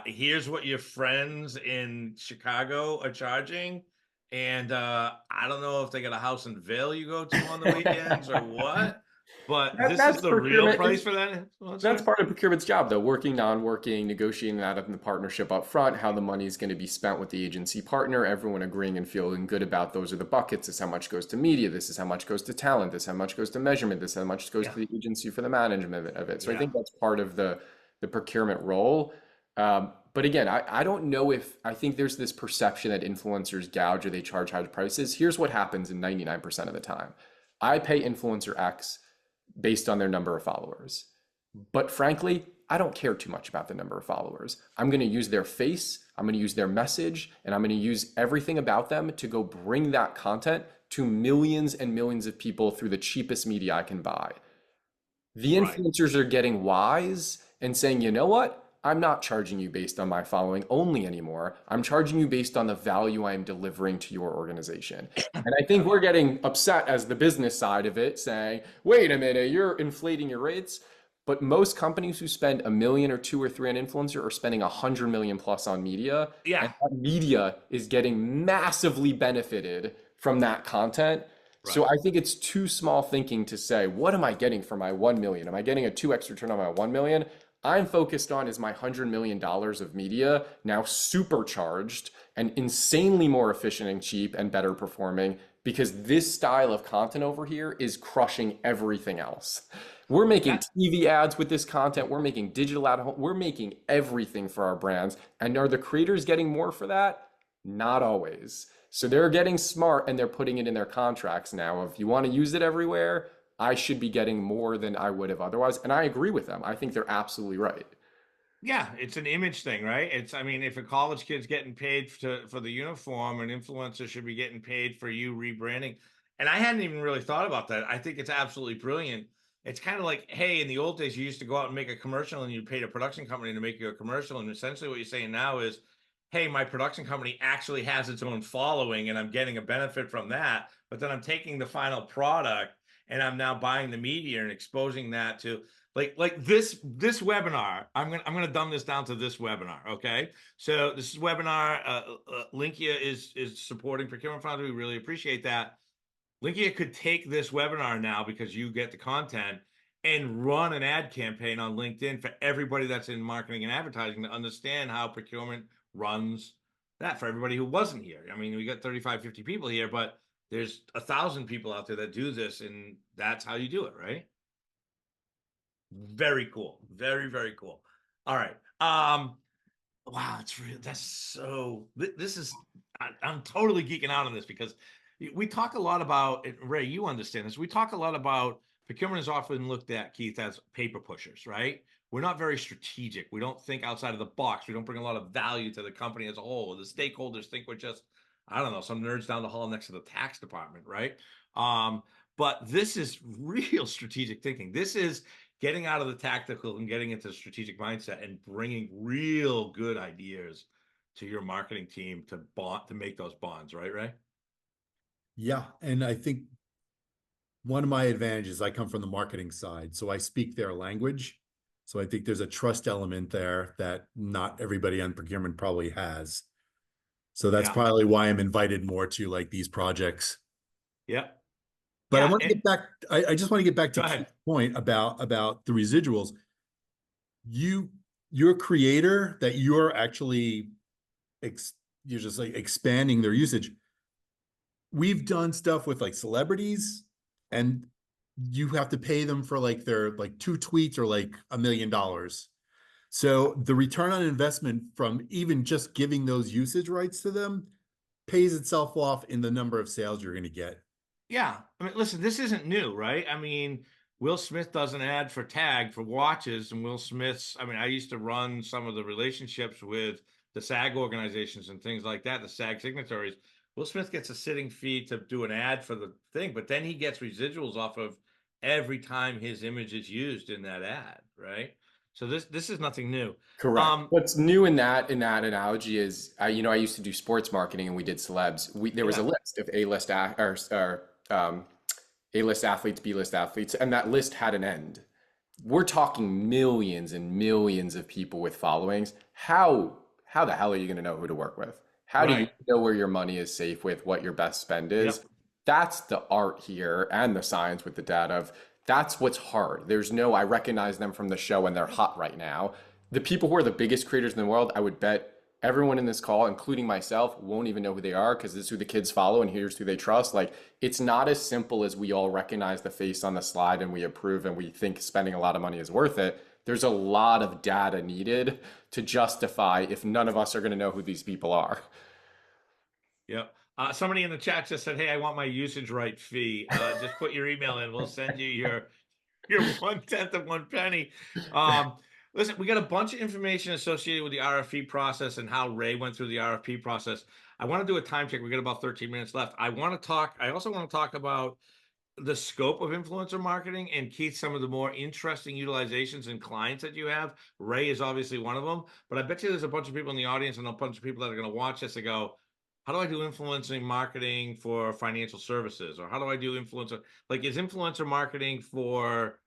Here's what your friends in Chicago are charging. And I don't know if they got a house in Vail you go to on the weekends or what, but this is the real price for that. That's part of procurement's job, though, working, non-working, negotiating that up in the partnership up front, how the money is going to be spent with the agency partner, everyone agreeing and feeling good about those are the buckets. This is how much goes to media. This is how much goes to talent. This is how much goes to measurement. This is how much goes to the agency for the management of it. So I think that's part of the procurement role. But again, I don't know if, I think there's this perception that influencers gouge or they charge high prices. Here's what happens in 99% of the time. I pay influencer X based on their number of followers. But frankly, I don't care too much about the number of followers. I'm going to use their face, I'm going to use their message, and I'm going to use everything about them to go bring that content to millions and millions of people through the cheapest media I can buy. The influencers are getting wise and saying, you know what? I'm not charging you based on my following only anymore. I'm charging you based on the value I'm delivering to your organization. And I think we're getting upset as the business side of it, saying, wait a minute, you're inflating your rates. But most companies who spend $1 million or $2 or $3 on influencer are spending $100 million plus on media. Yeah. And that media is getting massively benefited from that content. Right. So I think it's too small thinking to say, what am I getting for my 1 million? Am I getting a 2x return on my 1 million? I'm focused on is my $100 million of media now supercharged and insanely more efficient and cheap and better performing, because this style of content over here is crushing everything else. We're making TV ads with this content. We're making digital ad. We're making everything for our brands. And are the creators getting more for that? Not always. So they're getting smart and they're putting it in their contracts now. If you want to use it everywhere, I should be getting more than I would have otherwise. And I agree with them. I think they're absolutely right. Yeah, it's an image thing, right? I mean, if a college kid's getting paid for the uniform, an influencer should be getting paid for you rebranding. And I hadn't even really thought about that. I think it's absolutely brilliant. It's kind of like, hey, in the old days, you used to go out and make a commercial and you paid a production company to make you a commercial. And essentially what you're saying now is, hey, my production company actually has its own following and I'm getting a benefit from that. But then I'm taking the final product and I'm now buying the media and exposing that to like this webinar. I'm gonna dumb this down to this webinar. Okay, so this is webinar. Linqia is supporting Procurement Foundry. We really appreciate that. Linqia could take this webinar now, because you get the content, and run an ad campaign on LinkedIn for everybody that's in marketing and advertising to understand how procurement runs that, for everybody who wasn't here. I mean, we got 35, 50 people here, but there's 1,000 people out there that do this, and that's how you do it, right? Very cool. Very, very cool. All right. Wow, that's so, this is, I'm totally geeking out on this, because We talk a lot about, and Ray, you understand this. We talk a lot about procurement is often looked at, Keith, as paper pushers, right? We're not very strategic. We don't think outside of the box. We don't bring a lot of value to the company as a whole. The stakeholders think we're just, I don't know, some nerds down the hall next to the tax department, right? But this is real strategic thinking. This is getting out of the tactical and getting into the strategic mindset and bringing real good ideas to your marketing team to make those bonds, right, Ray? Yeah, and I think one of my advantages, I come from the marketing side, so I speak their language. So I think there's a trust element there that not everybody on procurement probably has. So that's Yeah. probably why I'm invited more to like these projects. Yeah. But I Yeah. want to get back, I just want to get back to Go Keith's ahead. point about the residuals. You're a creator that you're actually you're just like expanding their usage. We've done stuff with like celebrities, and you have to pay them for like their like 2 tweets or like $1 million. So the return on investment from even just giving those usage rights to them pays itself off in the number of sales you're going to get. Yeah. I mean, listen, this isn't new, right? I mean, Will Smith does an ad for Tag for watches, and Will Smith's, I mean, I used to run some of the relationships with the SAG organizations and things like that, the SAG signatories. Will Smith gets a sitting fee to do an ad for the thing, but then he gets residuals off of every time his image is used in that ad, right? So this is nothing new. Correct. What's new in that analogy is, I used to do sports marketing and we did celebs. There was a Yeah. list of A-list A-list athletes, B-list athletes, and that list had an end. We're talking millions and millions of people with followings. How the hell are you going to know who to work with? How do you Right. know where your money is safe with, what your best spend is? Yep. That's the art here and the science with the data of that's what's hard. There's no, I recognize them from the show and they're hot right now. The people who are the biggest creators in the world, I would bet everyone in this call, including myself, won't even know who they are because this is who the kids follow and here's who they trust. Like, it's not as simple as we all recognize the face on the slide and we approve and we think spending a lot of money is worth it. There's a lot of data needed to justify if none of us are going to know who these people are. Yep. Somebody in the chat just said, "Hey, I want my usage right fee. Just put your email in. We'll send you your 1/10 of 1 penny." Listen, we got a bunch of information associated with the RFP process and how Ray went through the RFP process. I want to do a time check. We got about 13 minutes left. I also want to talk about the scope of influencer marketing and Keith, some of the more interesting utilizations and clients that you have. Ray is obviously one of them, but I bet you there's a bunch of people in the audience and a bunch of people that are going to watch this and go, how do I do influencing marketing for financial services? Or how do I do influencer? Like, is influencer marketing for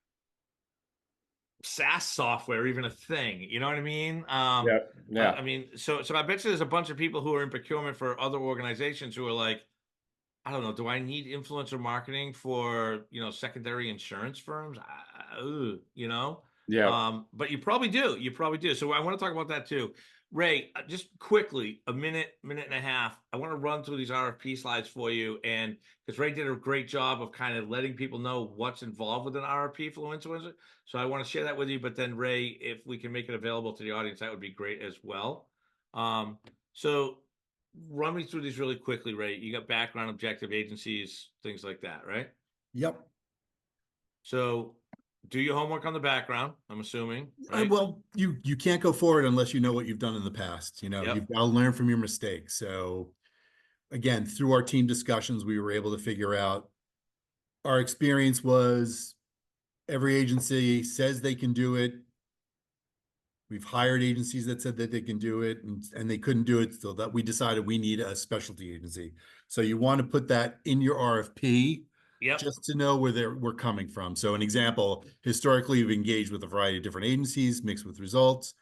SaaS software even a thing? You know what I mean? Yeah. Yeah. I mean, so I bet you there's a bunch of people who are in procurement for other organizations who are like, I don't know, do I need influencer marketing for, secondary insurance firms? You know? Yeah. But you probably do. You probably do. So I want to talk about that too. Ray, just quickly, a minute and a half. I want to run through these RFP slides for you. And because Ray did a great job of kind of letting people know what's involved with an RFP for influencer. So I want to share that with you. But then, Ray, if we can make it available to the audience, that would be great as well. So run me through these really quickly, Ray. You got background, objective agencies, things like that, right? Yep. So do your homework on the background, I'm assuming, right? Well, you can't go forward unless you know what you've done in the past. Yep. You've got to learn from your mistakes. So again, through our team discussions, we were able to figure out our experience was every agency says they can do it. We've hired agencies that said that they can do it and they couldn't do it, so that we decided we need a specialty agency. So you want to put that in your RFP. Yep. Just to know where we're coming from. So an example, historically, we've engaged with a variety of different agencies, mixed results,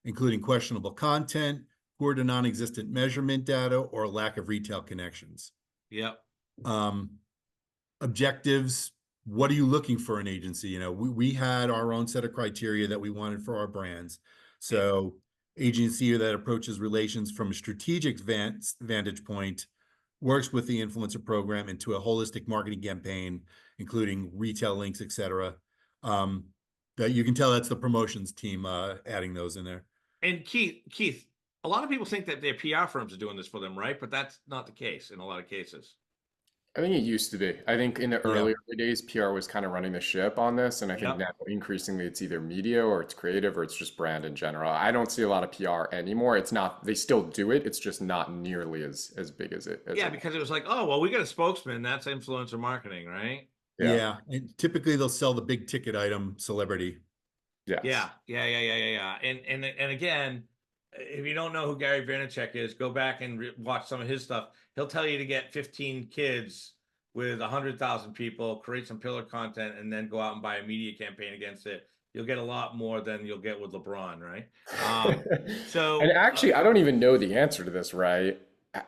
including questionable content, poor to non-existent measurement data, or lack of retail connections. Yep. Objectives, what are you looking for in an agency? We had our own set of criteria that we wanted for our brands. So agency that approaches relations from a strategic vantage point, works with the influencer program into a holistic marketing campaign, including retail links, etc. That you can tell that's the promotions team adding those in there. And Keith, a lot of people think that their PR firms are doing this for them, right? But that's not the case in a lot of cases. I think it used to be. I think in the Yeah. early days, PR was kind of running the ship on this, and I think Yep. now increasingly it's either media or it's creative or it's just brand in general. I don't see a lot of PR anymore. It's not, they still do it, it's just not nearly as big as it Yeah, was. because it was like, oh, well, we got a spokesman. That's influencer marketing, right? Yeah. Yeah. And typically they'll sell the big ticket item celebrity. Yeah, Yes. yeah. And again, if you don't know who Gary Vaynerchuk is, go back and watch some of his stuff. He'll tell you to get 15 kids with 100,000 people, create some pillar content, and then go out and buy a media campaign against it. You'll get a lot more than you'll get with LeBron, right? And So actually, I don't even know the answer to this, right?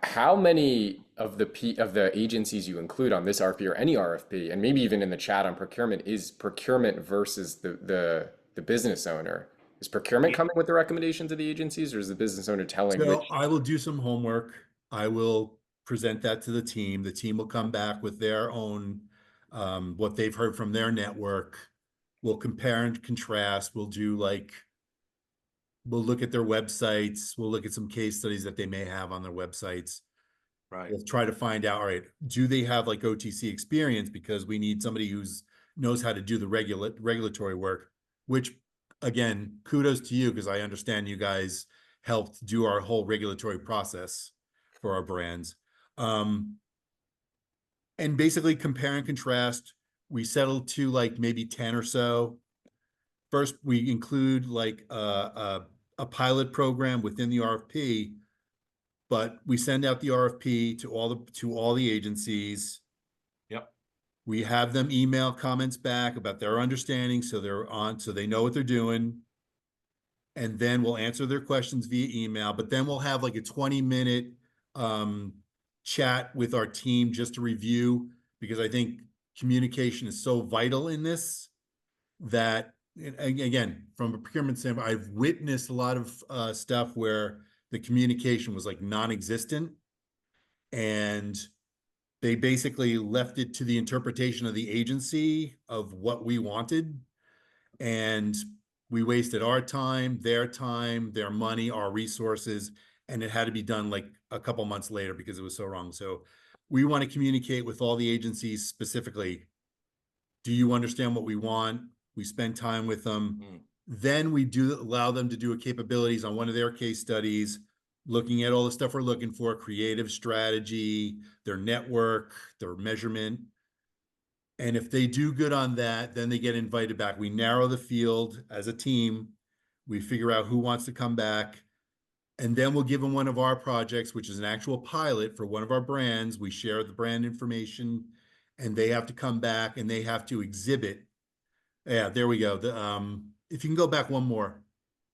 How many of the agencies you include on this RFP or any RFP, and maybe even in the chat on procurement, is procurement versus the business owner? Is procurement yeah, coming with the recommendations of the agencies, or is the business owner telling which? So I will do some homework. I will present that to the team. The team will come back with their own, what they've heard from their network. We'll compare and contrast. We'll look at their websites. We'll look at some case studies that they may have on their websites. right. We'll try to find out, all right, do they have like OTC experience? Because we need somebody who's knows how to do the regulatory work, which again, kudos to you, because I understand you guys helped do our whole regulatory process for our brands. And basically compare and contrast. We settled to like maybe 10 or so. First, we include like a pilot program within the RFP, but we send out the RFP to all the agencies. Yep. We have them email comments back about their understanding, so they know what they're doing. And then we'll answer their questions via email, but then we'll have like a 20-minute chat with our team just to review, because I think communication is so vital in this that, again, from a procurement standpoint, I've witnessed a lot of stuff where the communication was like non-existent, and they basically left it to the interpretation of the agency of what we wanted. And we wasted our time, their money, our resources, and it had to be done like a couple months later because it was so wrong. So we want to communicate with all the agencies specifically. Do you understand what we want? We spend time with them. Then we do allow them to do a capabilities on one of their case studies, looking at all the stuff we're looking for, creative strategy, their network, their measurement. And if they do good on that, then they get invited back. We narrow the field as a team. We figure out who wants to come back. And then we'll give them one of our projects, which is an actual pilot for one of our brands. We share the brand information, and they have to come back and they have to exhibit. Yeah, there we go. If you can go back one more.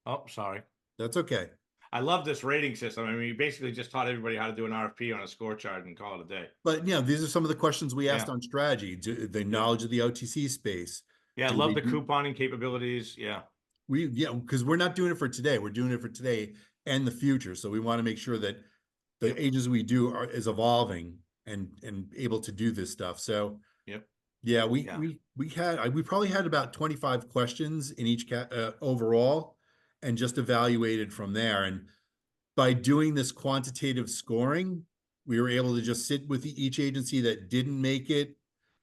Oh, sorry. That's okay. I love this rating system. I mean, you basically just taught everybody how to do an RFP on a scorecard and call it a day. But these are some of the questions we asked Yeah. on strategy, the knowledge of the OTC space. Yeah, I Do love they the do- couponing capabilities. Yeah. because we're not doing it for today. We're doing it for today and the future. So we want to make sure that the agencies we do is evolving and able to do this stuff. So Yep. yeah, we probably had about 25 questions in each overall, and just evaluated from there. And by doing this quantitative scoring, we were able to just sit with each agency that didn't make it,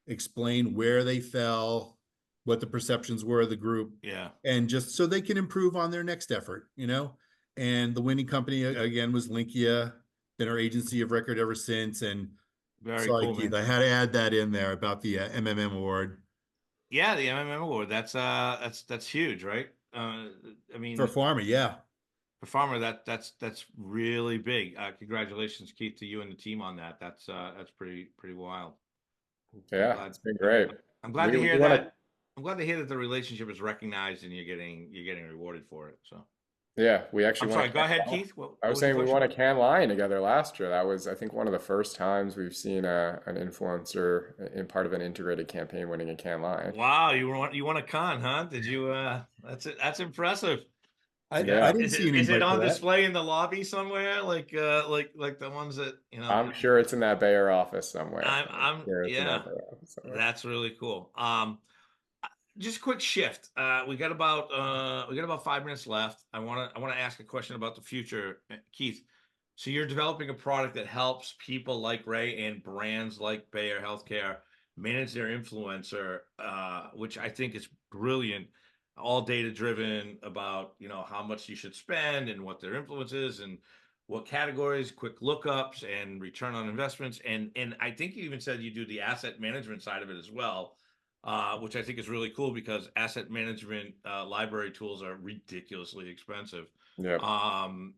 explain where they fell, what the perceptions were of the group, Yeah. and just so they can improve on their next effort, And the winning company again was Linqia, been our agency of record ever since. And Very sorry, cool, Keith, man. I had to add that in there about the MMM award Yeah, the MMM award. That's huge, right? I mean, for pharma. Yeah. for farmer, that's really big. Congratulations, Keith, to you and the team on that. That's pretty wild. Yeah, glad- it's been great. I'm glad to We hear wanna- that. I'm glad to hear that the relationship is recognized and you're getting rewarded for it. So Yeah, we actually I'm won a sorry. Go ahead, Cannes Lion. Keith. What I was was your saying we question? won a Cannes Lion together last year. That was, I think, one of the first times we've seen an influencer in part of an integrated campaign winning a Cannes Lion. Wow, you won a con, huh? Did you? That's it. That's impressive. I Yeah. didn't see an Is it invite for on that. display in the lobby somewhere, like the ones that I'm sure it's in that Bayer office somewhere. I'm sure it's in yeah. that Bayer office somewhere. That's really cool. just a quick shift. We got about 5 minutes left. I want to ask a question about the future, Keith. So you're developing a product that helps people like Ray and brands like Bayer Healthcare manage their influencer, which I think is brilliant. All data driven about, how much you should spend and what their influence is and what categories, quick lookups and return on investments. And I think you even said you do the asset management side of it as well, which I think is really cool because asset management library tools are ridiculously expensive. Yeah.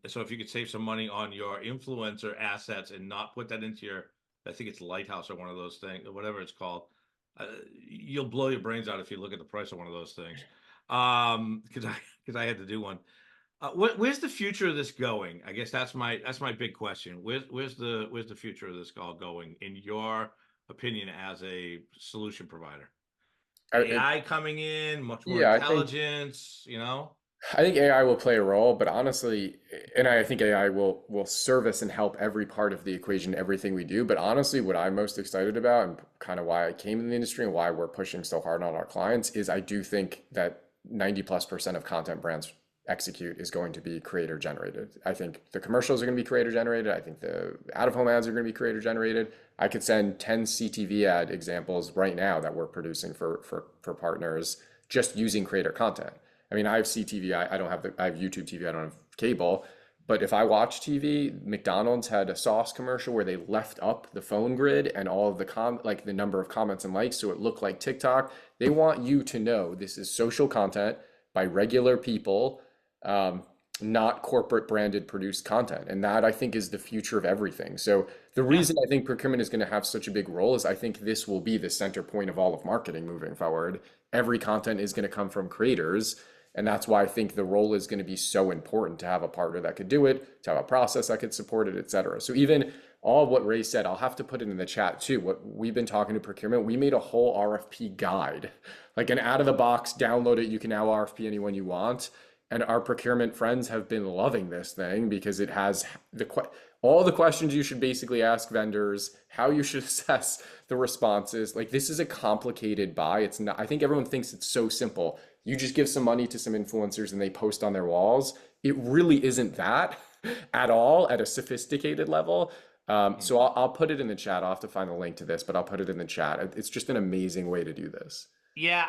So if you could save some money on your influencer assets and not put that into your, I think it's Lighthouse or one of those things, or whatever it's called, you'll blow your brains out if you look at the price of one of those things. Because I had to do one. Where's the future of this going? I guess that's my big question. Where's the future of this all going in your opinion as a solution provider? AI coming in, much more Yeah, intelligence, I think AI will play a role, but honestly, and I think AI will service and help every part of the equation, everything we do. But honestly, what I'm most excited about and kind of why I came in the industry and why we're pushing so hard on our clients is I do think that 90+% of content brands execute is going to be creator generated. I think the commercials are going to be creator generated. I think the out of home ads are going to be creator generated. I could send 10 CTV ad examples right now that we're producing for partners just using creator content. I mean, I have CTV. I have YouTube TV. I don't have cable. But if I watch TV, McDonald's had a sauce commercial where they left up the phone grid and all of like the number of comments and likes, so it looked like TikTok. They want you to know this is social content by regular people, not corporate branded produced content. And that I think is the future of everything. So the reason I think procurement is going to have such a big role is I think this will be the center point of all of marketing moving forward. Every content is going to come from creators. And that's why I think the role is going to be so important to have a partner that could do it, to have a process that could support it, et cetera. So even all of what Ray said, I'll have to put it in the chat too. What we've been talking to procurement, we made a whole RFP guide, like an out of the box, download it. You can now RFP anyone you want. And our procurement friends have been loving this thing because it has all the questions you should basically ask vendors, how you should assess the responses. Like this is a complicated buy. It's not, I think everyone thinks it's so simple. You just give some money to some influencers and they post on their walls. It really isn't that at all at a sophisticated level. So I'll put it in the chat. I'll have to find the link to this, but I'll put it in the chat. It's just an amazing way to do this. Yeah,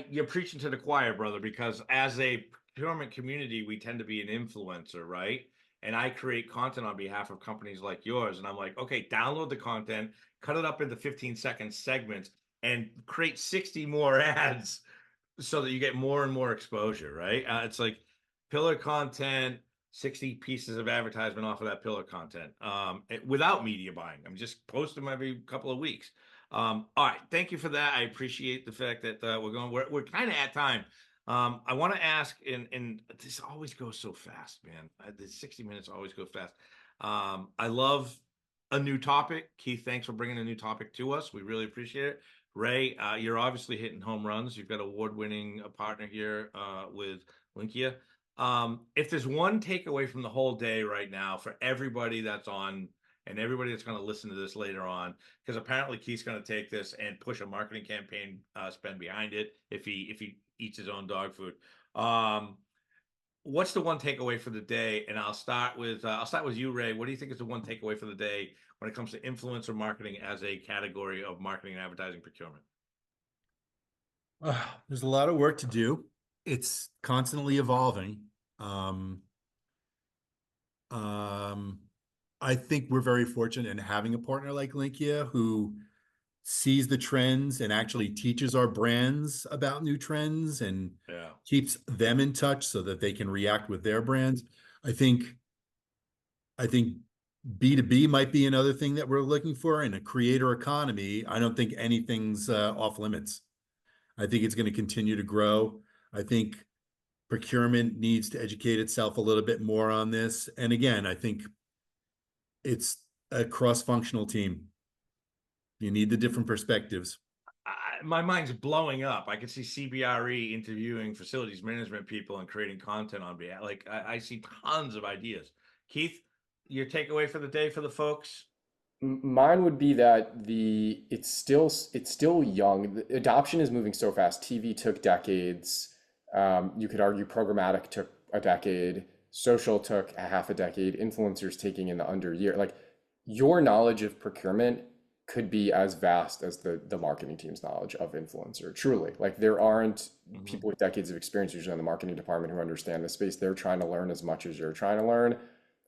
you're preaching to the choir, brother, because as a procurement community, we tend to be an influencer, right? And I create content on behalf of companies like yours. And I'm like, okay, download the content, cut it up into 15-second segments, and create 60 more ads so that you get more and more exposure, right? It's like pillar content, 60 pieces of advertisement off of that pillar content, without media buying. I'm just posting them every couple of weeks. All right, thank you for that. I appreciate the fact that we're kind of at time. I want to ask, and this always goes so fast, man. The 60 minutes always go fast. I love a new topic. Keith, thanks for bringing a new topic to us. We really appreciate it. Ray, you're obviously hitting home runs. You've got an award-winning partner here with Linqia. If there's one takeaway from the whole day right now for everybody that's on and everybody that's going to listen to this later on, because apparently Keith's going to take this and push a marketing campaign spend behind it if he eats his own dog food. What's the one takeaway for the day? And I'll start with you, Ray. What do you think is the one takeaway for the day when it comes to influencer marketing as a category of marketing and advertising procurement? There's a lot of work to do. It's constantly evolving. I think we're very fortunate in having a partner like Linqia who sees the trends and actually teaches our brands about new trends and keeps them in touch so that they can react with their brands. I think B2B might be another thing that we're looking for in a creator economy. I don't think anything's off limits. I think it's going to continue to grow. I think procurement needs to educate itself a little bit more on this. And again, I think it's a cross-functional team. You need the different perspectives. My mind's blowing up. I can see CBRE interviewing facilities management people and creating content on behalf. Like I see tons of ideas. Keith, your takeaway for the day for the folks? Mine would be that it's still young. The adoption is moving so fast. TV took decades. You could argue programmatic took a decade. Social took a half a decade. Influencers taking in the under year. Like your knowledge of procurement could be as vast as the marketing team's knowledge of influencer. Truly, like there aren't Mhm. people with decades of experience usually in the marketing department who understand the space. They're trying to learn as much as you're trying to learn.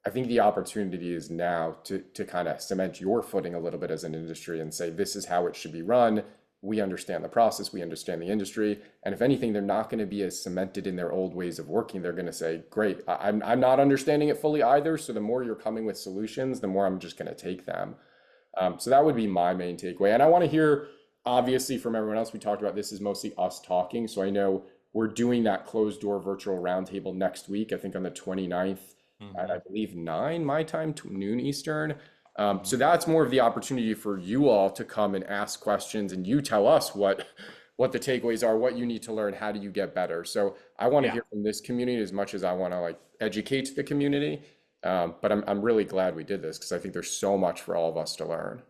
I think the opportunity is now to kind of cement your footing a little bit as an industry and say this is how it should be run. We understand the process, we understand the industry, and if anything, they're not going to be as cemented in their old ways of working. They're going to say, "Great, I'm not understanding it fully either." So the more you're coming with solutions, the more I'm just going to take them. So that would be my main takeaway. And I want to hear, obviously, from everyone else. We talked about this is mostly us talking. So I know we're doing that closed door virtual roundtable next week, I think on the 29th at, I Mhm. believe, 9 my time, noon Eastern. So Mhm. that's more of the opportunity for you all to come and ask questions and you tell us what the takeaways are, what you need to learn, how do you get better. So I want to Yeah. hear from this community as much as I want to like educate the community. But I'm really glad we did this because I think there's so much for all of us to learn.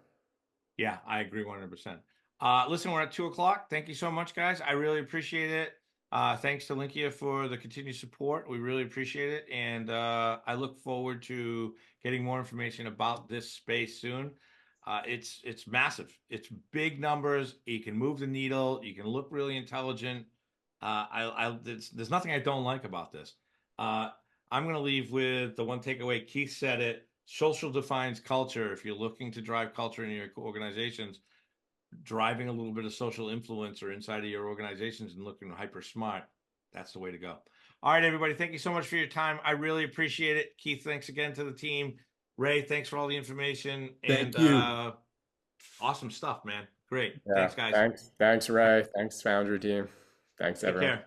Yeah, I agree 100%. Listen, we're at 2 o'clock. Thank you so much, guys. I really appreciate it. Thanks to Linqia for the continued support. We really appreciate it. And I look forward to getting more information about this space soon. It's massive. It's big numbers. You can move the needle. You can look really intelligent. There's nothing I don't like about this. Uh, I'm going to leave with the one takeaway. Keith said it. Social defines culture. If you're looking to drive culture in your organizations, driving a little bit of social influencer inside of your organizations and looking hyper smart, that's the way to go. All right, everybody. Thank you so much for your time. I really appreciate it. Keith, thanks again to the team. Ray, thanks for all the information and Thank you. awesome stuff, man. Great. Yeah, Thanks, guys. thanks. Thanks, Ray. Thanks, Foundry team. Thanks, Take everyone. care.